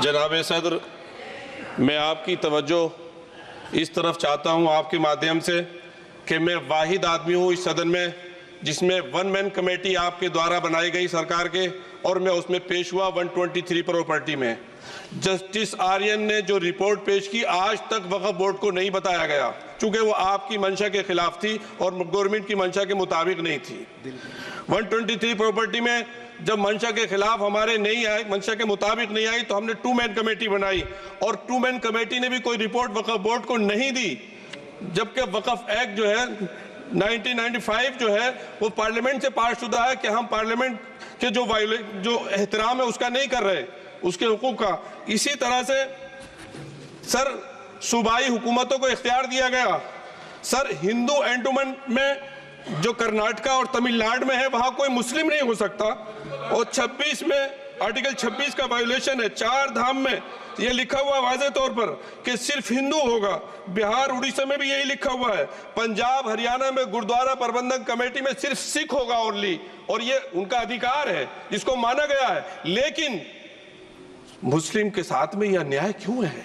जनाब सदर, मैं आपकी तवज्जो इस तरफ चाहता हूँ आपके माध्यम से कि मैं वाहिद आदमी हूँ इस सदन में जिसमें वन मैन कमेटी आपके द्वारा बनाई गई सरकार के, और मैं उसमें पेश हुआ 123 प्रॉपर्टी में। जस्टिस आर्यन ने जो रिपोर्ट पेश की, आज तक वक्फ बोर्ड को नहीं बताया गया, चूंकि वो आपकी मंशा के खिलाफ थी और गवर्नमेंट की मंशा के मुताबिक नहीं थी। 123 प्रॉपर्टी में जब मंशा के खिलाफ हमारे नहीं आई, मंशा के मुताबिक नहीं आई, तो हमने 2 मैन कमेटी बनाई और 2 मैन कमेटी ने भी कोई रिपोर्ट वक्फ बोर्ड को नहीं दी, जबकि वक्फ एक्ट जो है 1995 जो है वो पार्लियामेंट से पास शुदा है कि हम पार्लियामेंट के जो एहतराम है उसका नहीं कर रहे, उसके हुकूक का। इसी तरह से सर सूबाई हुकूमतों को इख्तियार दिया गया। सर हिंदू एंडोमेंट में जो कर्नाटका और तमिलनाडु में है वहां कोई मुस्लिम नहीं हो सकता, और 26 में आर्टिकल 26 का वायोलेशन है। 4 धाम में ये लिखा हुआ वाज़े तौर पर कि सिर्फ हिंदू होगा। बिहार उड़ीसा में भी यही लिखा हुआ है। पंजाब हरियाणा में गुरुद्वारा प्रबंधक कमेटी में सिर्फ सिख होगा ओनली, और ये उनका अधिकार है जिसको माना गया है। लेकिन मुस्लिम के साथ में यह अन्याय क्यों है?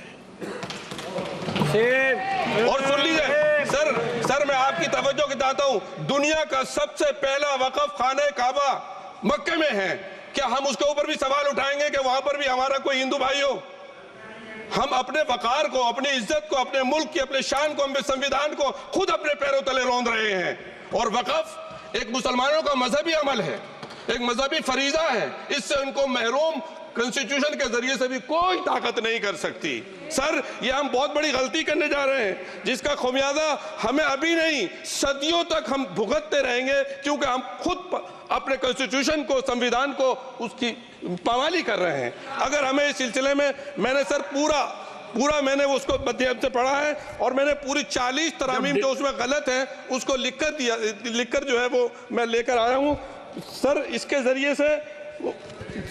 और सुन लीजिए सर मैं आपकी तवज्जो की चाहता हूं, दुनिया का सबसे पहला वक़्फ़ खाने काबा मक्के में है। क्या हम उसके ऊपर भी सवाल उठाएंगे कि वहां पर भी हमारा कोई हिंदू भाई हो? हम अपने वकार को, अपनी इज्जत को, अपने मुल्क की, अपने शान को, अपने संविधान को खुद अपने पैरों तले रौंद रहे हैं। और वक़्फ़ एक मुसलमानों का मजहबी अमल है, एक मजहबी फरीजा है। इससे उनको महरूम कॉन्स्टिट्यूशन के जरिए से भी कोई ताकत नहीं कर सकती। सर ये हम बहुत बड़ी गलती करने जा रहे हैं, जिसका खुमियाजा हमें अभी नहीं सदियों तक हम भुगतते रहेंगे, क्योंकि हम खुद अपने कॉन्स्टिट्यूशन को, संविधान को, उसकी पामाली कर रहे हैं। अगर हमें इस सिलसिले में मैंने सर पूरा मैंने उसको मध्यम से पढ़ा है, और मैंने पूरी 40 तरामीम जो उसमें गलत है उसको लिखकर जो है वो मैं लेकर आया हूँ। सर इसके जरिए से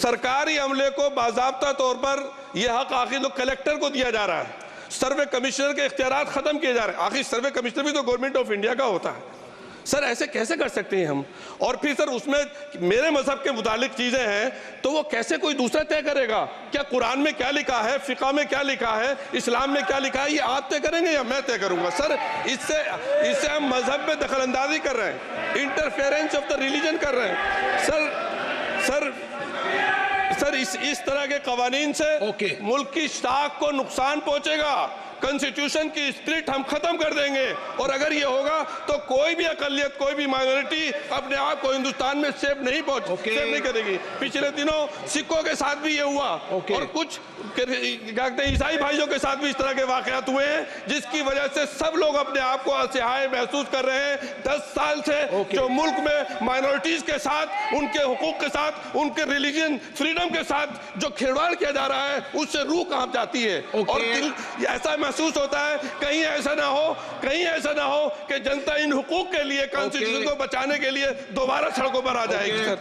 सरकारी अमले को बाज़ाब्ता तौर पर यह हक आखिर तो कलेक्टर को दिया जा रहा है, सर्वे कमिश्नर के इख्तियारात खत्म किए जा रहे हैं। आखिर सर्वे कमिश्नर भी तो गवर्नमेंट ऑफ इंडिया का होता है। सर ऐसे कैसे कर सकते हैं हम? और फिर सर उसमें मेरे मजहब के मुतालिक चीजें हैं तो वो कैसे कोई दूसरा तय करेगा? क्या कुरान में क्या लिखा है, फिक़ा में क्या लिखा है, इस्लाम में क्या लिखा है, ये आप तय करेंगे या मैं तय करूंगा? सर इससे हम मजहब में दखल अंदाजी कर रहे हैं, इंटरफेरेंस ऑफ द रिलीजन कर रहे हैं। सर इस तरह के कवानीन से मुल्क की शाख को नुकसान पहुंचेगा। कॉन्स्टिट्यूशन की स्पिरिट हम खत्म कर देंगे, और अगर ये होगा तो कोई भी अकलियत, कोई भी माइनॉरिटी अपने आप को हिंदुस्तान में सेफ नहीं करेगी। पिछले दिनों सिखों के साथ भी ये हुआ, और कुछ ईसाई भाइयों के साथ भी इस तरह के वाकयात हुए हैं, जिसकी वजह से सब लोग अपने आप को असहाय महसूस कर रहे हैं। 10 साल से जो मुल्क में माइनॉरिटीज के साथ, उनके हुकूक के साथ, उनके रिलीजन फ्रीडम के साथ जो खिलवाड़ किया जा रहा है, उससे रूह कांप जाती है। और दिल ऐसा महसूस होता है कहीं ऐसा ना हो कि जनता इन हुकूक के लिए, कॉन्स्टिट्यूशन को बचाने के लिए दोबारा सड़कों पर आ जाएगी। सर